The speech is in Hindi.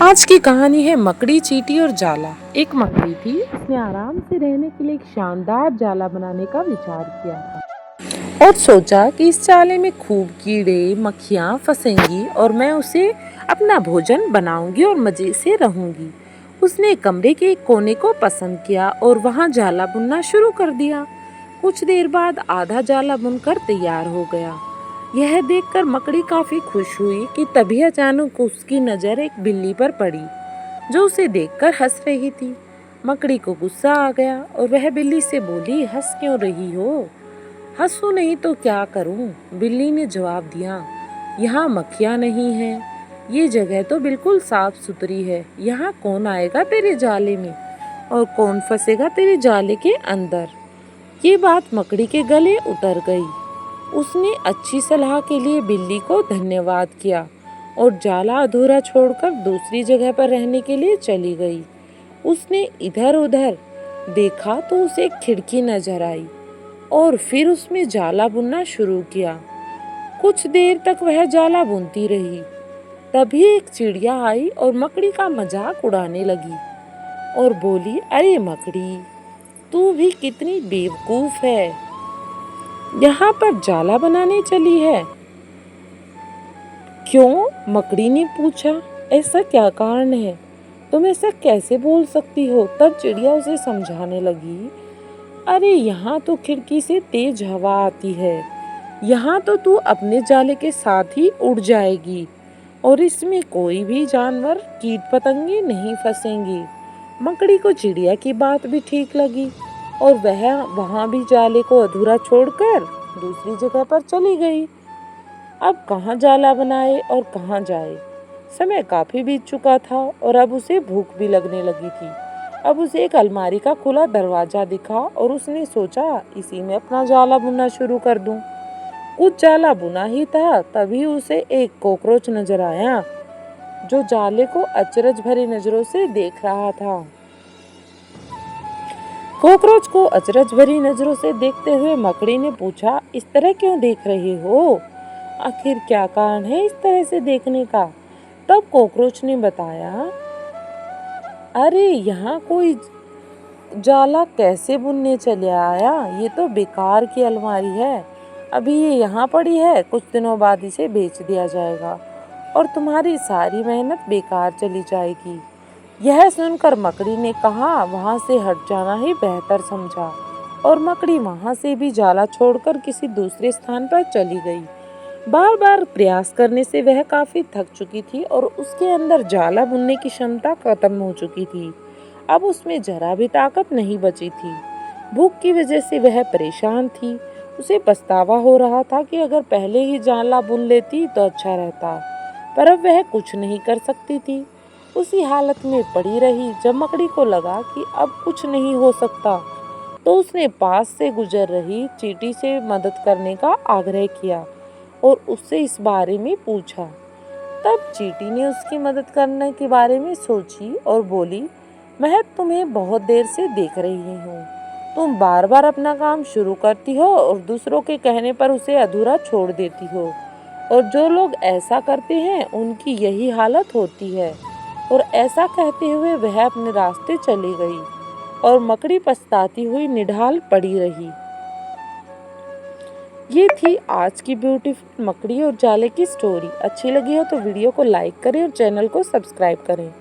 आज की कहानी है मकड़ी, चींटी और जाला। एक मकड़ी थी, उसने आराम से रहने के लिए एक शानदार जाला बनाने का विचार किया और सोचा कि इस जाले में खूब कीड़े मक्खियाँ फंसेंगी और मैं उसे अपना भोजन बनाऊंगी और मजे से रहूंगी। उसने कमरे के एक कोने को पसंद किया और वहां जाला बुनना शुरू कर दिया। कुछ देर बाद आधा जाला बुनकर तैयार हो गया। यह देखकर मकड़ी काफी खुश हुई कि तभी अचानक उसकी नजर एक बिल्ली पर पड़ी जो उसे देखकर हंस रही थी। मकड़ी को गुस्सा आ गया और वह बिल्ली से बोली, हंस क्यों रही हो? हंसू नहीं तो क्या करूं? बिल्ली ने जवाब दिया, यहाँ मक्खियाँ नहीं हैं, ये जगह तो बिल्कुल साफ सुथरी है। यहाँ कौन आएगा तेरे जाले में और कौन फंसेगा तेरे जाले के अंदर? ये बात मकड़ी के गले उतर गई। उसने अच्छी सलाह के लिए बिल्ली को धन्यवाद किया और जाला अधूरा छोड़कर दूसरी जगह पर रहने के लिए चली गई। उसने इधर उधर देखा तो उसे एक खिड़की नजर आई और फिर उसमें जाला बुनना शुरू किया। कुछ देर तक वह जाला बुनती रही। तभी एक चिड़िया आई और मकड़ी का मजाक उड़ाने लगी और बोली, अरे मकड़ी, तू भी कितनी बेवकूफ है, यहाँ पर जाला बनाने चली है। क्यों? मकड़ी ने पूछा, ऐसा क्या कारण है? तुम ऐसा कैसे बोल सकती हो? तब चिड़िया उसे समझाने लगी, अरे यहाँ तो खिड़की से तेज हवा आती है, यहाँ तो तू अपने जाले के साथ ही उड़ जाएगी और इसमें कोई भी जानवर कीट पतंगे नहीं फंसेंगी। मकड़ी को चिड़िया की बात भी ठीक लगी और वह वहां भी जाले को अधूरा छोड़कर दूसरी जगह पर चली गई। अब कहाँ जाला बनाए और कहाँ जाए? समय काफी बीत चुका था और अब उसे भूख भी लगने लगी थी। अब उसे एक अलमारी का खुला दरवाजा दिखा और उसने सोचा, इसी में अपना जाला बुनना शुरू कर दूं। कुछ जाला बुना ही था तभी उसे एक कॉकरोच नजर आया जो जाले को अचरज भरी नजरों से देख रहा था। कॉकरोच को अचरज भरी नजरों से देखते हुए मकड़ी ने पूछा, इस तरह क्यों देख रहे हो? आखिर क्या कारण है इस तरह से देखने का? तब कॉकरोच ने बताया, अरे यहाँ कोई जाला कैसे बुनने चले आया? ये तो बेकार की अलमारी है। अभी ये यहाँ पड़ी है, कुछ दिनों बाद इसे बेच दिया जाएगा और तुम्हारी सारी मेहनत बेकार चली जाएगी। यह सुनकर मकड़ी ने कहा, वहां से हट जाना ही बेहतर समझा और मकड़ी वहां से भी जाला छोड़कर किसी दूसरे स्थान पर चली गई। बार बार प्रयास करने से वह काफी थक चुकी थी और उसके अंदर जाला बुनने की क्षमता खत्म हो चुकी थी। अब उसमें जरा भी ताकत नहीं बची थी। भूख की वजह से वह परेशान थी। उसे पछतावा हो रहा था कि अगर पहले ही जाला बुन लेती तो अच्छा रहता, पर अब वह कुछ नहीं कर सकती थी। उसी हालत में पड़ी रही। जब मकड़ी को लगा कि अब कुछ नहीं हो सकता तो उसने पास से गुजर रही चींटी से मदद करने का आग्रह किया और उससे इस बारे में पूछा। तब चींटी ने उसकी मदद करने के बारे में सोची और बोली, मैं तुम्हें बहुत देर से देख रही हूँ। तुम बार बार अपना काम शुरू करती हो और दूसरों के कहने पर उसे अधूरा छोड़ देती हो और जो लोग ऐसा करते हैं उनकी यही हालत होती है। और ऐसा कहते हुए वह अपने रास्ते चली गई और मकड़ी पछताती हुई निढाल पड़ी रही। ये थी आज की ब्यूटीफुल मकड़ी और जाले की स्टोरी। अच्छी लगी हो तो वीडियो को लाइक करें और चैनल को सब्सक्राइब करें।